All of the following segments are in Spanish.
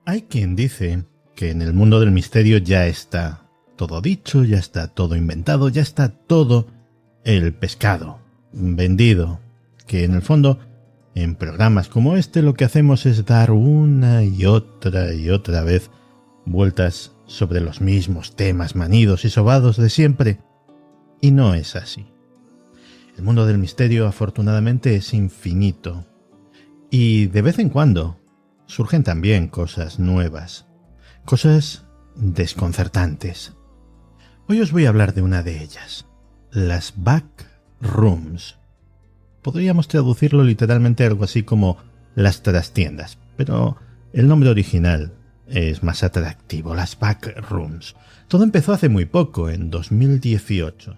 Hay quien dice que en el mundo del misterio ya está todo dicho, ya está todo inventado, ya está todo el pescado vendido, que en el fondo en programas como este lo que hacemos es dar una y otra vez vueltas sobre los mismos temas manidos y sobados de siempre, y no es así. El mundo del misterio afortunadamente es infinito, y de vez en cuando surgen también cosas nuevas, cosas desconcertantes. Hoy os voy a hablar de una de ellas, las backrooms. Podríamos traducirlo literalmente algo así como las trastiendas, pero el nombre original es más atractivo, las backrooms. Todo empezó hace muy poco, en 2018.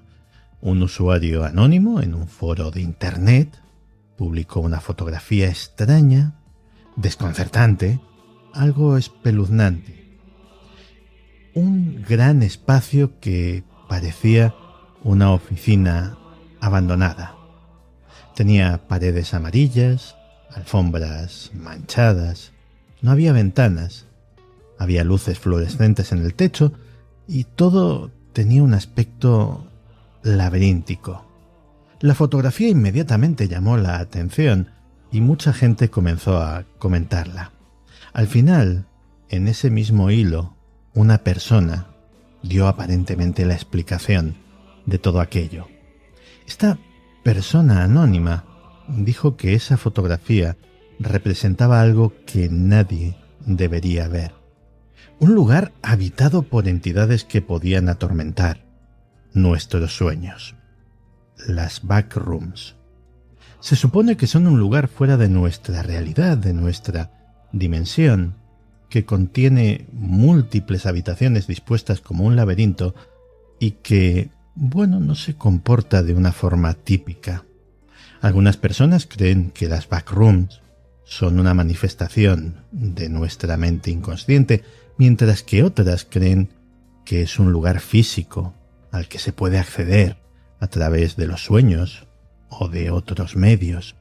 Un usuario anónimo en un foro de internet publicó una fotografía extraña, desconcertante, algo espeluznante. Un gran espacio que parecía una oficina abandonada. Tenía paredes amarillas, alfombras manchadas, no había ventanas, había luces fluorescentes en el techo y todo tenía un aspecto laberíntico. La fotografía inmediatamente llamó la atención y mucha gente comenzó a comentarla. Al final, en ese mismo hilo, una persona dio aparentemente la explicación de todo aquello. Esta persona anónima dijo que esa fotografía representaba algo que nadie debería ver. Un lugar habitado por entidades que podían atormentar nuestros sueños. Las backrooms. Se supone que son un lugar fuera de nuestra realidad, de nuestra dimensión, que contiene múltiples habitaciones dispuestas como un laberinto y que, no se comporta de una forma típica. Algunas personas creen que las backrooms son una manifestación de nuestra mente inconsciente, mientras que otras creen que es un lugar físico al que se puede acceder a través de los sueños o de otros medios.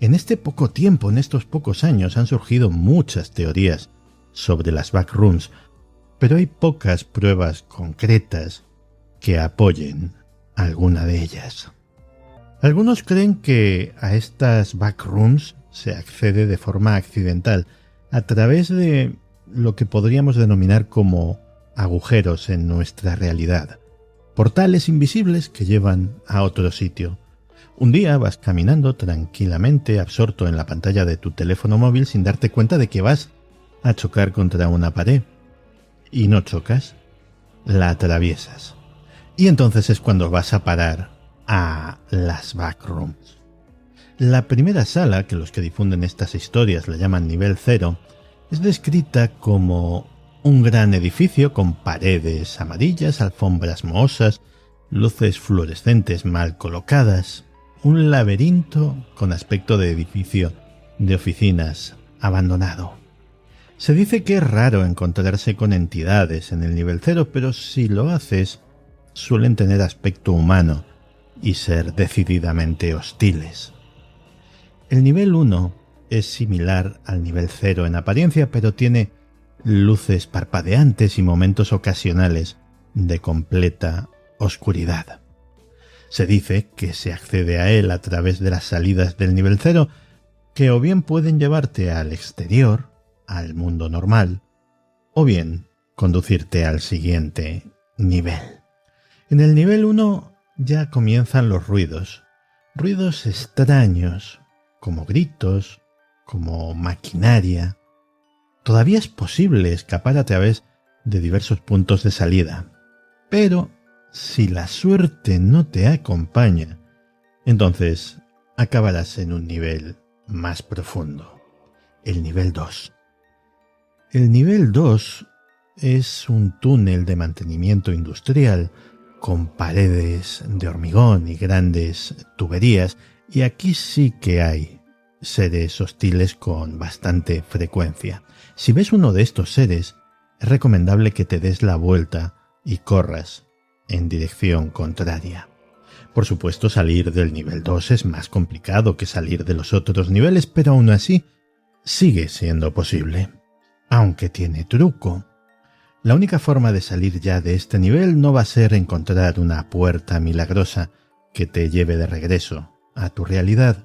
En este poco tiempo, en estos pocos años, han surgido muchas teorías sobre las backrooms, pero hay pocas pruebas concretas que apoyen alguna de ellas. Algunos creen que a estas backrooms se accede de forma accidental, a través de lo que podríamos denominar como agujeros en nuestra realidad, portales invisibles que llevan a otro sitio. Un día vas caminando tranquilamente, absorto en la pantalla de tu teléfono móvil, sin darte cuenta de que vas a chocar contra una pared. Y no chocas, la atraviesas. Y entonces es cuando vas a parar a las backrooms. La primera sala, que los que difunden estas historias la llaman nivel 0, es descrita como un gran edificio con paredes amarillas, alfombras mohosas, luces fluorescentes mal colocadas, un laberinto con aspecto de edificio de oficinas abandonado. Se dice que es raro encontrarse con entidades en el nivel 0, pero si lo haces, suelen tener aspecto humano y ser decididamente hostiles. El nivel 1 es similar al nivel 0 en apariencia, pero tiene luces parpadeantes y momentos ocasionales de completa oscuridad. Se dice que se accede a él a través de las salidas del nivel 0, que o bien pueden llevarte al exterior, al mundo normal, o bien conducirte al siguiente nivel. En el nivel 1 ya comienzan los ruidos extraños, como gritos, como maquinaria. Todavía es posible escapar a través de diversos puntos de salida, pero si la suerte no te acompaña, entonces acabarás en un nivel más profundo, el nivel 2. El nivel 2 es un túnel de mantenimiento industrial con paredes de hormigón y grandes tuberías, y aquí sí que hay seres hostiles con bastante frecuencia. Si ves uno de estos seres, es recomendable que te des la vuelta y corras en dirección contraria. Por supuesto, salir del nivel 2 es más complicado que salir de los otros niveles, pero aún así sigue siendo posible. aunque tiene truco. La única forma de salir ya de este nivel no va a ser encontrar una puerta milagrosa que te lleve de regreso a tu realidad,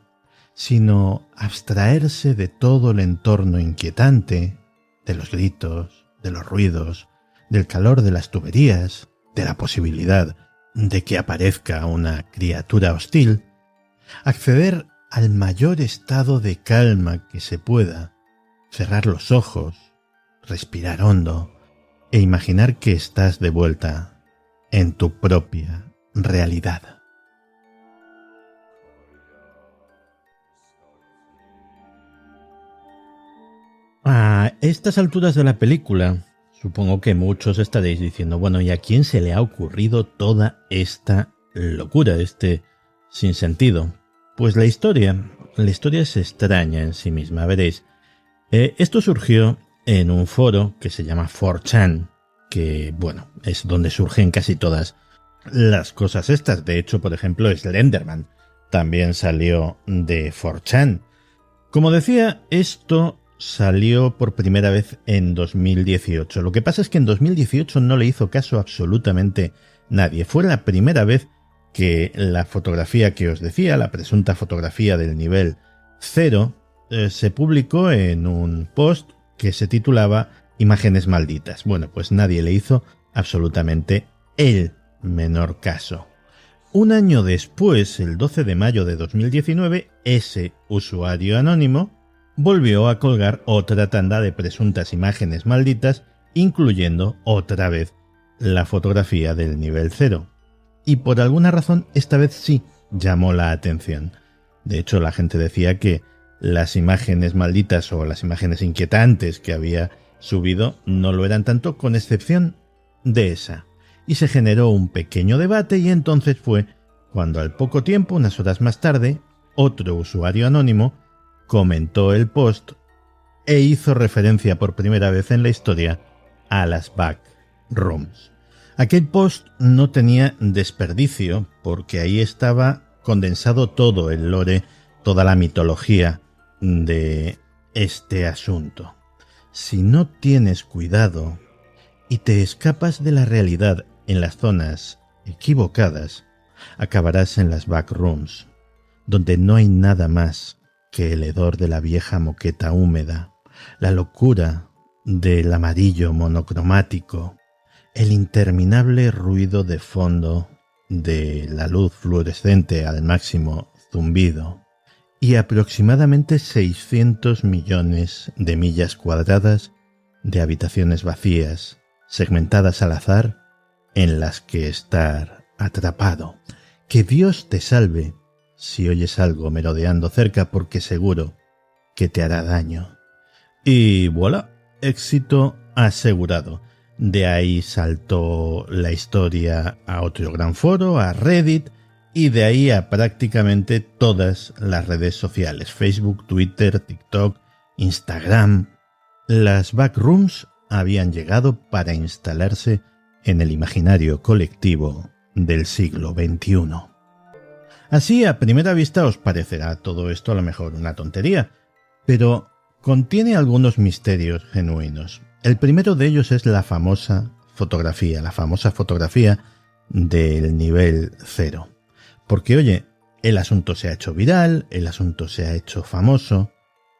sino abstraerse de todo el entorno inquietante, de los gritos, de los ruidos, del calor de las tuberías, de la posibilidad de que aparezca una criatura hostil, acceder al mayor estado de calma que se pueda, cerrar los ojos, respirar hondo e imaginar que estás de vuelta en tu propia realidad. A estas alturas de la película, supongo que muchos estaréis diciendo, bueno, ¿y a quién se le ha ocurrido toda esta locura, este sinsentido? Pues la historia es extraña en sí misma, veréis. Esto surgió en un foro que se llama 4chan, que, bueno, es donde surgen casi todas las cosas estas. De hecho, por ejemplo, Slenderman también salió de 4chan. Como decía, esto salió por primera vez en 2018. Lo que pasa es que en 2018 no le hizo caso absolutamente nadie. Fue la primera vez que la fotografía que os decía, la presunta fotografía del nivel 0, se publicó en un post que se titulaba Imágenes malditas. Bueno, pues nadie le hizo absolutamente el menor caso. Un año después, el 12 de mayo de 2019, ese usuario anónimo volvió a colgar otra tanda de presuntas imágenes malditas, incluyendo otra vez la fotografía del nivel 0. Y por alguna razón, esta vez sí llamó la atención. De hecho, la gente decía que las imágenes malditas o las imágenes inquietantes que había subido no lo eran tanto, con excepción de esa. Y se generó un pequeño debate y entonces fue cuando al poco tiempo, unas horas más tarde, otro usuario anónimo comentó el post e hizo referencia por primera vez en la historia a las backrooms. Aquel post no tenía desperdicio porque ahí estaba condensado todo el lore, toda la mitología de este asunto. Si no tienes cuidado y te escapas de la realidad en las zonas equivocadas, acabarás en las backrooms, donde no hay nada más que el hedor de la vieja moqueta húmeda, la locura del amarillo monocromático, el interminable ruido de fondo de la luz fluorescente al máximo zumbido y aproximadamente 600 millones de millas cuadradas de habitaciones vacías, segmentadas al azar, en las que estar atrapado. Que Dios te salve si oyes algo merodeando cerca, porque seguro que te hará daño. Y voilà, éxito asegurado. De ahí saltó la historia a otro gran foro, a Reddit, y de ahí a prácticamente todas las redes sociales, Facebook, Twitter, TikTok, Instagram. Las backrooms habían llegado para instalarse en el imaginario colectivo del siglo XXI. Así, a primera vista os parecerá todo esto a lo mejor una tontería, pero contiene algunos misterios genuinos. El primero de ellos es la famosa fotografía del nivel 0. Porque, oye, el asunto se ha hecho viral, el asunto se ha hecho famoso,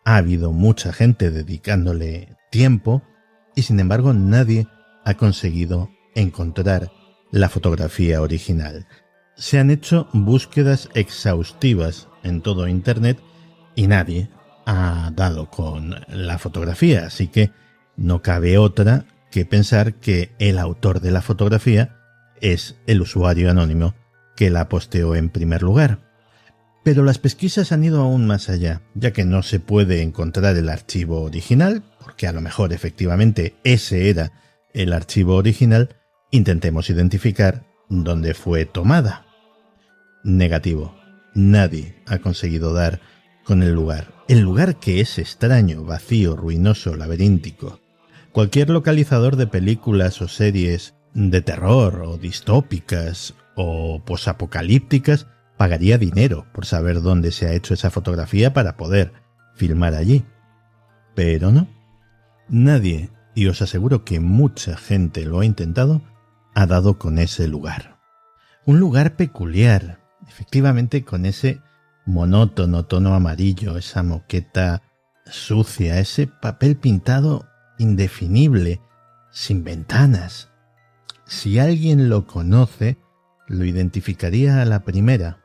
ha habido mucha gente dedicándole tiempo y sin embargo nadie ha conseguido encontrar la fotografía original. Se han hecho búsquedas exhaustivas en todo Internet y nadie ha dado con la fotografía, así que no cabe otra que pensar que el autor de la fotografía es el usuario anónimo que la posteó en primer lugar. Pero las pesquisas han ido aún más allá, ya que no se puede encontrar el archivo original, porque a lo mejor efectivamente ese era el archivo original. Intentemos identificar dónde fue tomada. Negativo. Nadie ha conseguido dar con el lugar. El lugar que es extraño, vacío, ruinoso, laberíntico. Cualquier localizador de películas o series de terror o distópicas o posapocalípticas pagaría dinero por saber dónde se ha hecho esa fotografía para poder filmar allí. Pero no. Nadie, y os aseguro que mucha gente lo ha intentado, ha dado con ese lugar. Un lugar peculiar, efectivamente, con ese monótono tono amarillo, esa moqueta sucia, ese papel pintado indefinible, sin ventanas. Si alguien lo conoce, lo identificaría a la primera.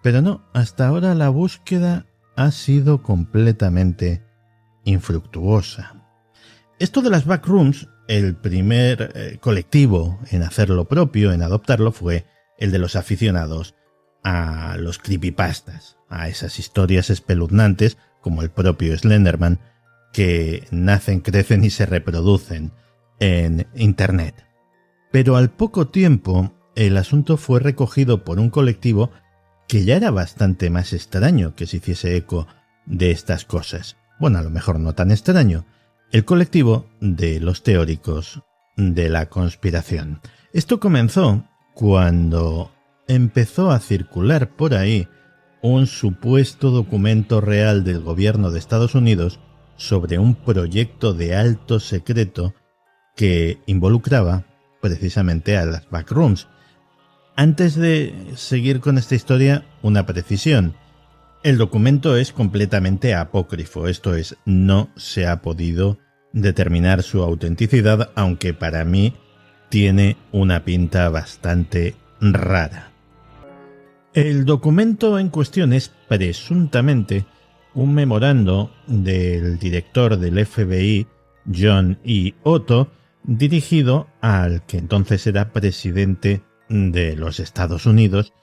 Pero no, hasta ahora la búsqueda ha sido completamente infructuosa. Esto de las backrooms, el primer colectivo en hacer lo propio, en adoptarlo, fue el de los aficionados a los creepypastas, a esas historias espeluznantes como el propio Slenderman, que nacen, crecen y se reproducen en Internet. Pero al poco tiempo, el asunto fue recogido por un colectivo que ya era bastante más extraño que se hiciese eco de estas cosas. Bueno, a lo mejor no tan extraño. El colectivo de los teóricos de la conspiración. Esto comenzó cuando empezó a circular por ahí un supuesto documento real del gobierno de Estados Unidos sobre un proyecto de alto secreto que involucraba precisamente a las backrooms. Antes de seguir con esta historia, una precisión. El documento es completamente apócrifo, esto es, no se ha podido determinar su autenticidad, aunque para mí tiene una pinta bastante rara. El documento en cuestión es presuntamente un memorando del director del FBI, John E. Otto, dirigido al que entonces era presidente de los Estados Unidos,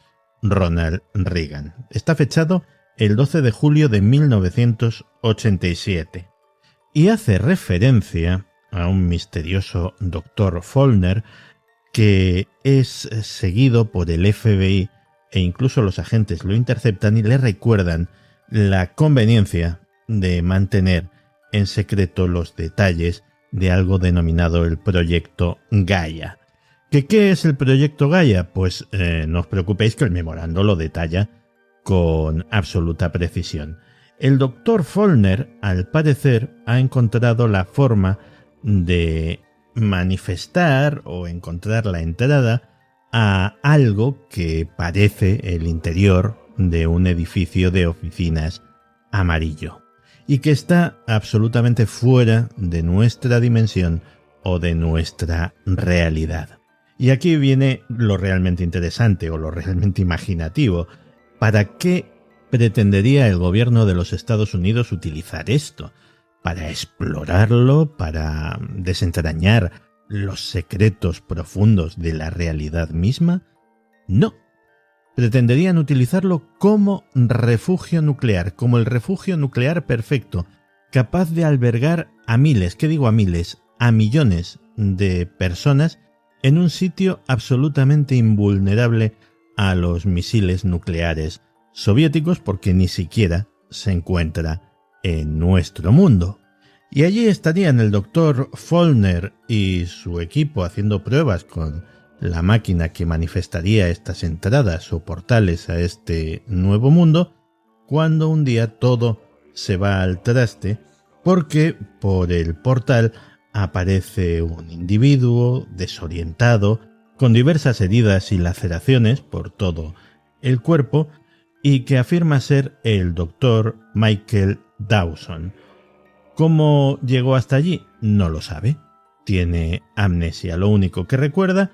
Ronald Reagan. Está fechado el 12 de julio de 1987 y hace referencia a un misterioso Dr. Follner que es seguido por el FBI e incluso los agentes lo interceptan y le recuerdan la conveniencia de mantener en secreto los detalles de algo denominado el Proyecto Gaia. ¿Qué es el Proyecto Gaia? Pues no os preocupéis que el memorando lo detalla con absoluta precisión. El Dr. Follner, al parecer, ha encontrado la forma de manifestar o encontrar la entrada a algo que parece el interior de un edificio de oficinas amarillo y que está absolutamente fuera de nuestra dimensión o de nuestra realidad. Y aquí viene lo realmente interesante o lo realmente imaginativo. ¿Para qué pretendería el gobierno de los Estados Unidos utilizar esto? ¿Para explorarlo? ¿Para desentrañar los secretos profundos de la realidad misma? No. Pretenderían utilizarlo como refugio nuclear, como el refugio nuclear perfecto, capaz de albergar a miles, ¿qué digo a miles? A millones de personas en un sitio absolutamente invulnerable a los misiles nucleares soviéticos, porque ni siquiera se encuentra en nuestro mundo. Y allí estarían el Dr. Follner y su equipo haciendo pruebas con la máquina que manifestaría estas entradas o portales a este nuevo mundo, cuando un día todo se va al traste porque por el portal aparece un individuo desorientado, con diversas heridas y laceraciones por todo el cuerpo, y que afirma ser el Dr. Michael Dawson. ¿Cómo llegó hasta allí? No lo sabe. Tiene amnesia. Lo único que recuerda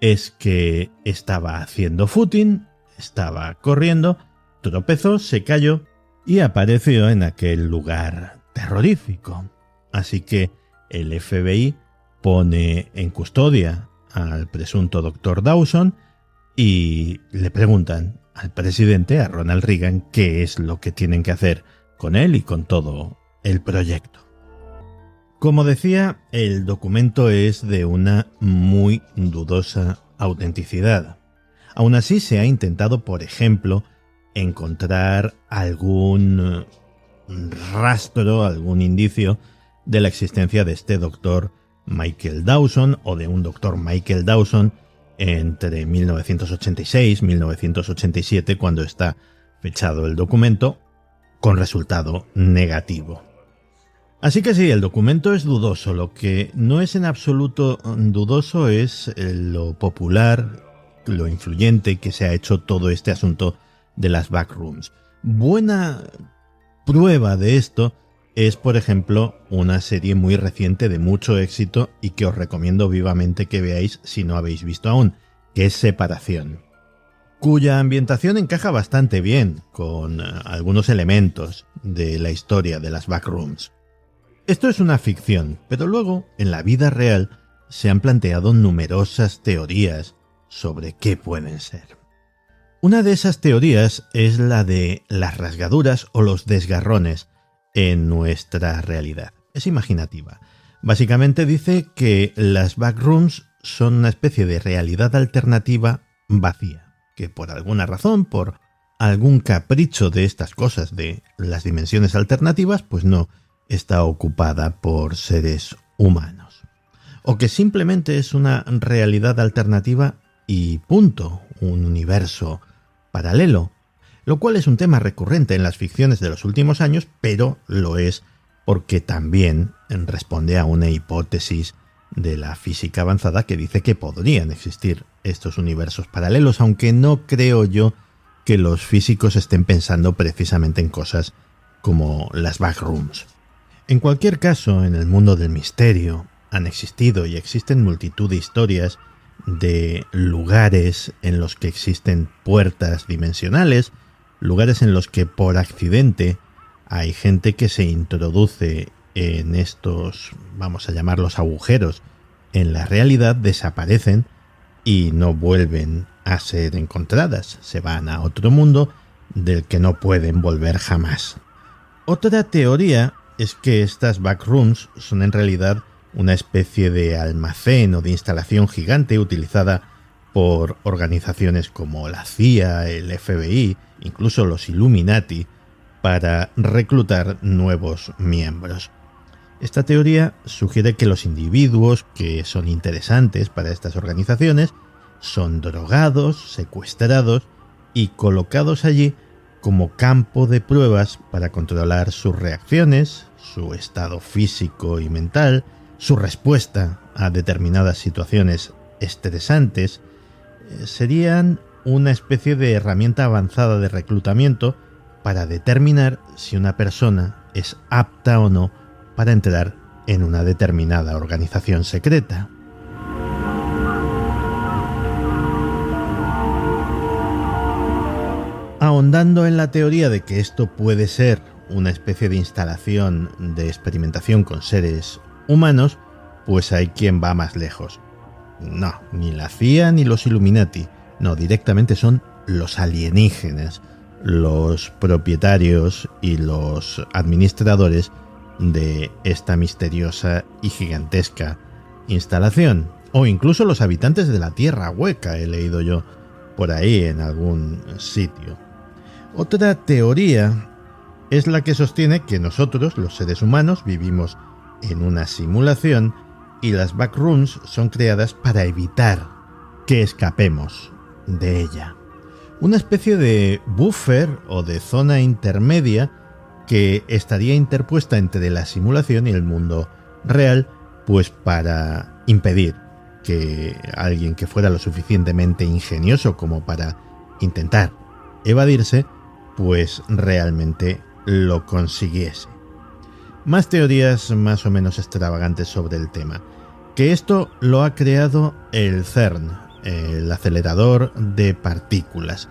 es que estaba haciendo footing, estaba corriendo, tropezó, se cayó y apareció en aquel lugar terrorífico. Así que el FBI pone en custodia al presunto Dr. Dawson y le preguntan al presidente, a Ronald Reagan, qué es lo que tienen que hacer con él y con todo el proyecto. Como decía, el documento es de una muy dudosa autenticidad. Aún así, se ha intentado, por ejemplo, encontrar algún rastro, algún indicio de la existencia de este doctor Michael Dawson o de un doctor Michael Dawson entre 1986 y 1987, cuando está fechado el documento, con resultado negativo. Así que sí, el documento es dudoso. Lo que no es en absoluto dudoso es lo popular, lo influyente que se ha hecho todo este asunto de las backrooms. Buena prueba de esto es, por ejemplo, una serie muy reciente de mucho éxito y que os recomiendo vivamente que veáis si no habéis visto aún, que es Separación, cuya ambientación encaja bastante bien con algunos elementos de la historia de las backrooms. Esto es una ficción, pero luego, en la vida real, se han planteado numerosas teorías sobre qué pueden ser. Una de esas teorías es la de las rasgaduras o los desgarrones en nuestra realidad. Es imaginativa. Básicamente dice que las backrooms son una especie de realidad alternativa vacía, que por alguna razón, por algún capricho de estas cosas de las dimensiones alternativas, pues no está ocupada por seres humanos. O que simplemente es una realidad alternativa y punto, un universo paralelo, lo cual es un tema recurrente en las ficciones de los últimos años, pero lo es porque también responde a una hipótesis de la física avanzada que dice que podrían existir estos universos paralelos, aunque no creo yo que los físicos estén pensando precisamente en cosas como las backrooms. En cualquier caso, en el mundo del misterio han existido y existen multitud de historias de lugares en los que existen puertas dimensionales, lugares en los que por accidente hay gente que se introduce en estos, vamos a llamarlos agujeros, en la realidad, desaparecen y no vuelven a ser encontradas, se van a otro mundo del que no pueden volver jamás. Otra teoría es que estas backrooms son en realidad una especie de almacén o de instalación gigante utilizada por organizaciones como la CIA, el FBI, incluso los Illuminati, para reclutar nuevos miembros. Esta teoría sugiere que los individuos que son interesantes para estas organizaciones son drogados, secuestrados y colocados allí como campo de pruebas para controlar sus reacciones, su estado físico y mental, su respuesta a determinadas situaciones estresantes. Serían una especie de herramienta avanzada de reclutamiento para determinar si una persona es apta o no para entrar en una determinada organización secreta. Ahondando en la teoría de que esto puede ser una especie de instalación de experimentación con seres humanos, pues hay quien va más lejos. No, ni la CIA ni los Illuminati, no, directamente son los alienígenas, los propietarios y los administradores de esta misteriosa y gigantesca instalación, o incluso los habitantes de la Tierra Hueca, he leído yo por ahí en algún sitio. Otra teoría es la que sostiene que nosotros, los seres humanos, vivimos en una simulación y las backrooms son creadas para evitar que escapemos de ella. Una especie de buffer o de zona intermedia que estaría interpuesta entre la simulación y el mundo real, pues para impedir que alguien que fuera lo suficientemente ingenioso como para intentar evadirse, pues realmente lo consiguiese. Más teorías más o menos extravagantes sobre el tema. Que esto lo ha creado el CERN, el acelerador de partículas,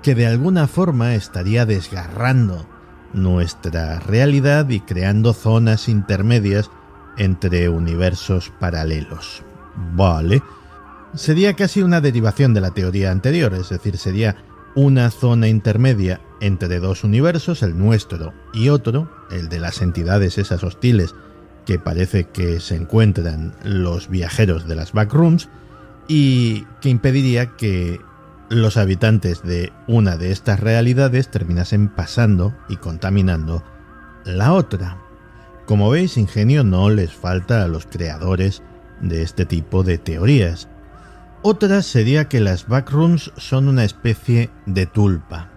que de alguna forma estaría desgarrando nuestra realidad y creando zonas intermedias entre universos paralelos. Vale. Sería casi una derivación de la teoría anterior, es decir, sería una zona intermedia entre dos universos, el nuestro y otro, el de las entidades esas hostiles que parece que se encuentran los viajeros de las backrooms, y que impediría que los habitantes de una de estas realidades terminasen pasando y contaminando la otra. Como veis, ingenio no les falta a los creadores de este tipo de teorías. Otra sería que las backrooms son una especie de tulpa,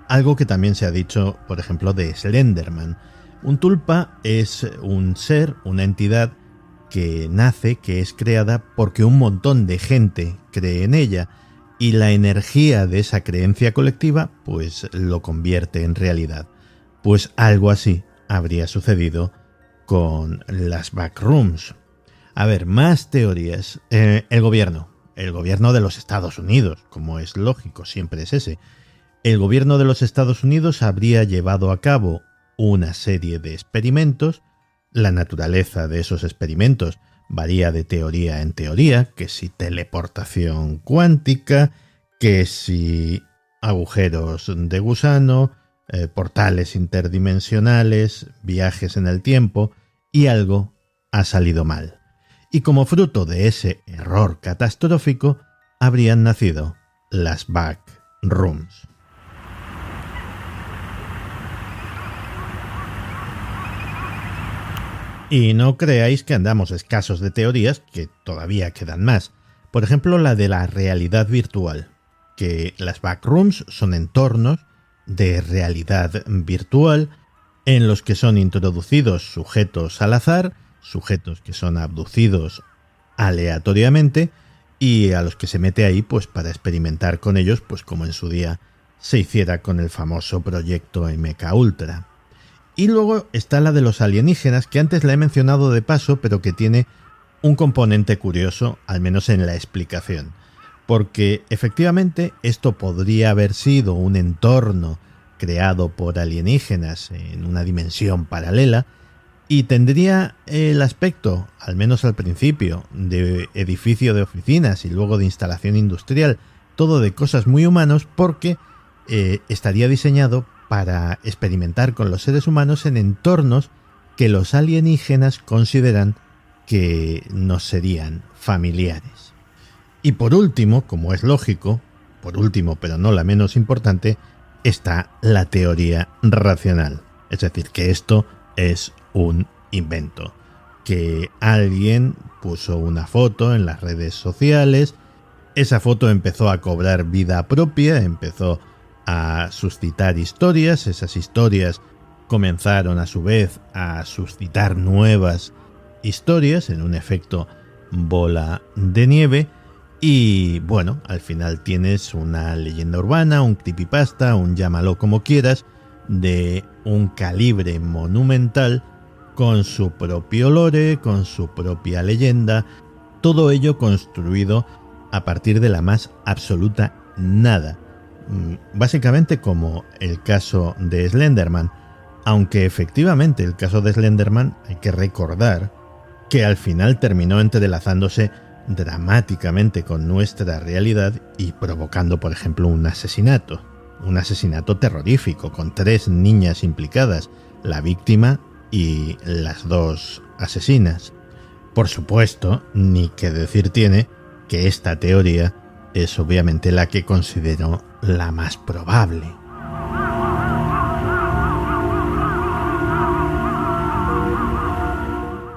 algo que también se ha dicho, por ejemplo, de Slenderman. Un tulpa es un ser, una entidad que nace, que es creada porque un montón de gente cree en ella y la energía de esa creencia colectiva pues lo convierte en realidad. Pues algo así habría sucedido con las backrooms. A ver, más teorías. El gobierno de los Estados Unidos, como es lógico, siempre es ese. El gobierno de los Estados Unidos habría llevado a cabo una serie de experimentos. La naturaleza de esos experimentos varía de teoría en teoría, que si teleportación cuántica, que si agujeros de gusano, portales interdimensionales, viajes en el tiempo, y algo ha salido mal. Y como fruto de ese error catastrófico, habrían nacido las backrooms. Y no creáis que andamos escasos de teorías, que todavía quedan más. Por ejemplo, la de la realidad virtual, que las backrooms son entornos de realidad virtual en los que son introducidos sujetos al azar, sujetos que son abducidos aleatoriamente y a los que se mete ahí pues para experimentar con ellos, pues como en su día se hiciera con el famoso proyecto MKUltra. Y luego está la de los alienígenas, que antes la he mencionado de paso, pero que tiene un componente curioso, al menos en la explicación. Porque efectivamente esto podría haber sido un entorno creado por alienígenas en una dimensión paralela y tendría el aspecto, al menos al principio, de edificio de oficinas y luego de instalación industrial, todo de cosas muy humanos porque estaría diseñado para experimentar con los seres humanos en entornos que los alienígenas consideran que nos serían familiares. Y por último, como es lógico, por último pero no la menos importante, está la teoría racional. Es decir, que esto es un invento. Que alguien puso una foto en las redes sociales, esa foto empezó a cobrar vida propia, empezó a suscitar historias, esas historias comenzaron a su vez a suscitar nuevas historias en un efecto bola de nieve y bueno, al final tienes una leyenda urbana, un creepypasta, un llámalo como quieras, de un calibre monumental con su propio lore, con su propia leyenda, todo ello construido a partir de la más absoluta nada. Básicamente como el caso de Slenderman, aunque efectivamente el caso de Slenderman hay que recordar que al final terminó entrelazándose dramáticamente con nuestra realidad y provocando, por ejemplo, un asesinato terrorífico con 3 niñas implicadas, la víctima y las 2 asesinas. Por supuesto, ni que decir tiene que esta teoría es obviamente la que considero la más probable.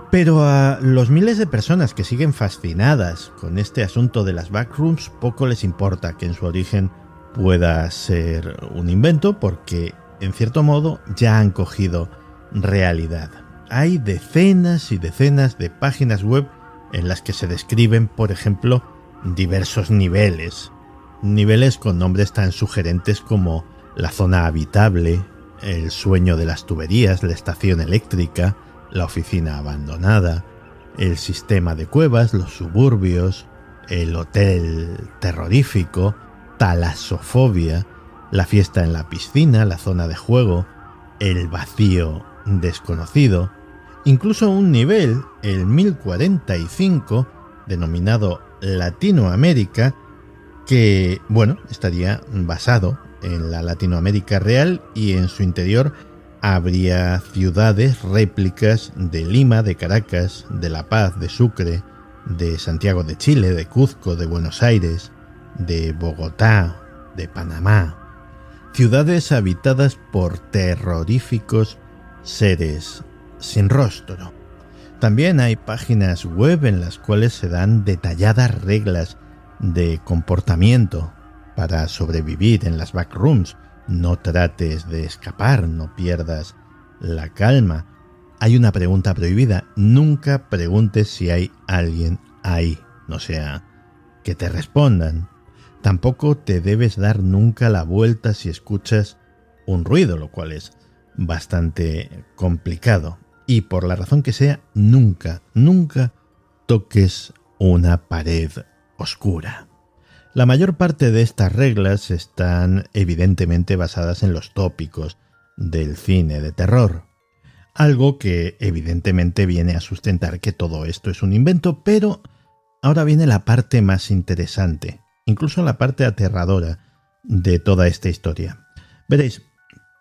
Pero a los miles de personas que siguen fascinadas con este asunto de las backrooms poco les importa que en su origen pueda ser un invento porque, en cierto modo, ya han cogido realidad. Hay decenas y decenas de páginas web en las que se describen, por ejemplo, diversos niveles con nombres tan sugerentes como la zona habitable, el sueño de las tuberías, la estación eléctrica, la oficina abandonada, el sistema de cuevas, los suburbios, el hotel terrorífico, talasofobia, la fiesta en la piscina, la zona de juego, el vacío desconocido, incluso un nivel, el 1045, denominado Latinoamérica, que, bueno, estaría basado en la Latinoamérica real y en su interior habría ciudades réplicas de Lima, de Caracas, de La Paz, de Sucre, de Santiago de Chile, de Cuzco, de Buenos Aires, de Bogotá, de Panamá. Ciudades habitadas por terroríficos seres sin rostro. También hay páginas web en las cuales se dan detalladas reglas de comportamiento para sobrevivir en las backrooms. No trates de escapar, no pierdas la calma. Hay una pregunta prohibida. Nunca preguntes si hay alguien ahí, no sea que te respondan. Tampoco te debes dar nunca la vuelta si escuchas un ruido, lo cual es bastante complicado. Y por la razón que sea, nunca toques una pared oscura. La mayor parte de estas reglas están evidentemente basadas en los tópicos del cine de terror. Algo que evidentemente viene a sustentar que todo esto es un invento, pero ahora viene la parte más interesante, incluso la parte aterradora de toda esta historia. Veréis,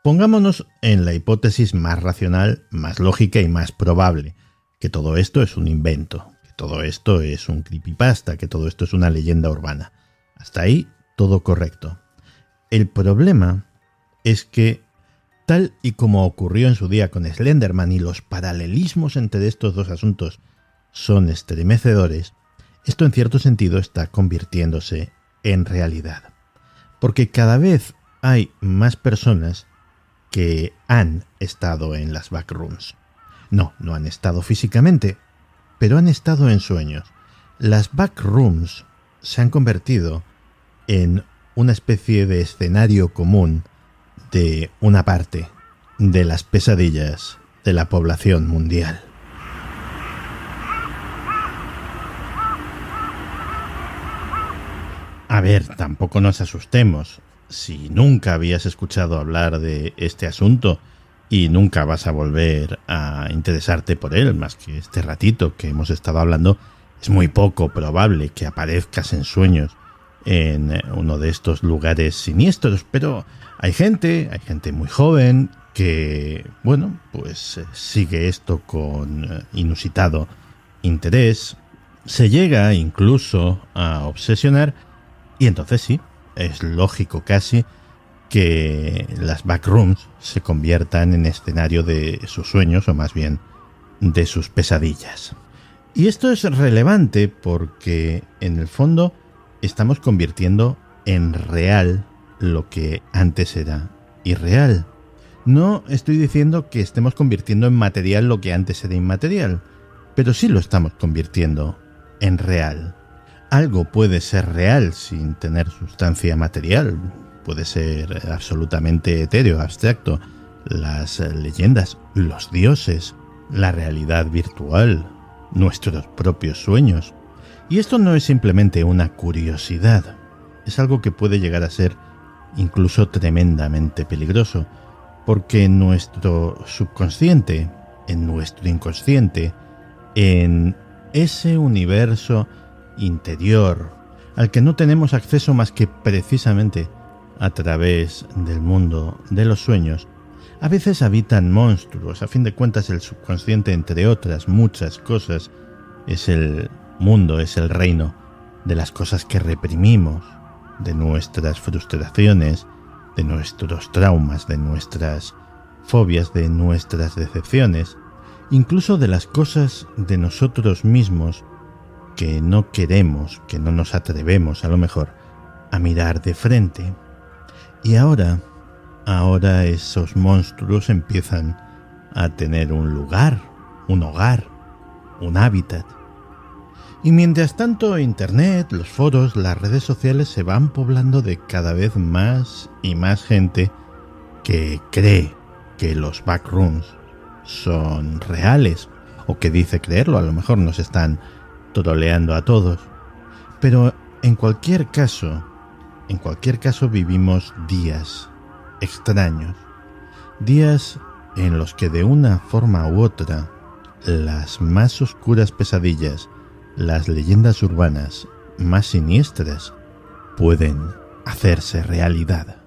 pongámonos en la hipótesis más racional, más lógica y más probable, que todo esto es un invento, que todo esto es un creepypasta, que todo esto es una leyenda urbana. Hasta ahí, todo correcto. El problema es que, tal y como ocurrió en su día con Slenderman y los paralelismos entre estos dos asuntos son estremecedores, esto en cierto sentido está convirtiéndose en realidad. Porque cada vez hay más personas que han estado en las backrooms. No han estado físicamente, pero han estado en sueños. Las backrooms se han convertido en una especie de escenario común de una parte de las pesadillas de la población mundial. A ver, tampoco nos asustemos. Si nunca habías escuchado hablar de este asunto y nunca vas a volver a interesarte por él, más que este ratito que hemos estado hablando, es muy poco probable que aparezcas en sueños en uno de estos lugares siniestros, pero hay gente muy joven que, bueno, pues sigue esto con inusitado interés, se llega incluso a obsesionar, y entonces sí, es lógico casi que las backrooms se conviertan en escenario de sus sueños, o más bien de sus pesadillas. Y esto es relevante porque, en el fondo, estamos convirtiendo en real lo que antes era irreal. No estoy diciendo que estemos convirtiendo en material lo que antes era inmaterial, pero sí lo estamos convirtiendo en real. Algo puede ser real sin tener sustancia material, puede ser absolutamente etéreo, abstracto. Las leyendas, los dioses, la realidad virtual, nuestros propios sueños. Y esto no es simplemente una curiosidad, es algo que puede llegar a ser incluso tremendamente peligroso, porque en nuestro subconsciente, en nuestro inconsciente, en ese universo interior al que no tenemos acceso más que precisamente a través del mundo de los sueños, a veces habitan monstruos. A fin de cuentas, el subconsciente, entre otras muchas cosas, es el mundo, es el reino de las cosas que reprimimos, de nuestras frustraciones, de nuestros traumas, de nuestras fobias, de nuestras decepciones, incluso de las cosas de nosotros mismos que no queremos, que no nos atrevemos a lo mejor a mirar de frente. Y ahora esos monstruos empiezan a tener un lugar, un hogar, un hábitat. Y mientras tanto, Internet, los foros, las redes sociales se van poblando de cada vez más y más gente que cree que los backrooms son reales, o que dice creerlo. A lo mejor nos están troleando a todos. Pero en cualquier caso vivimos días extraños, días en los que de una forma u otra las más oscuras pesadillas, las leyendas urbanas más siniestras pueden hacerse realidad.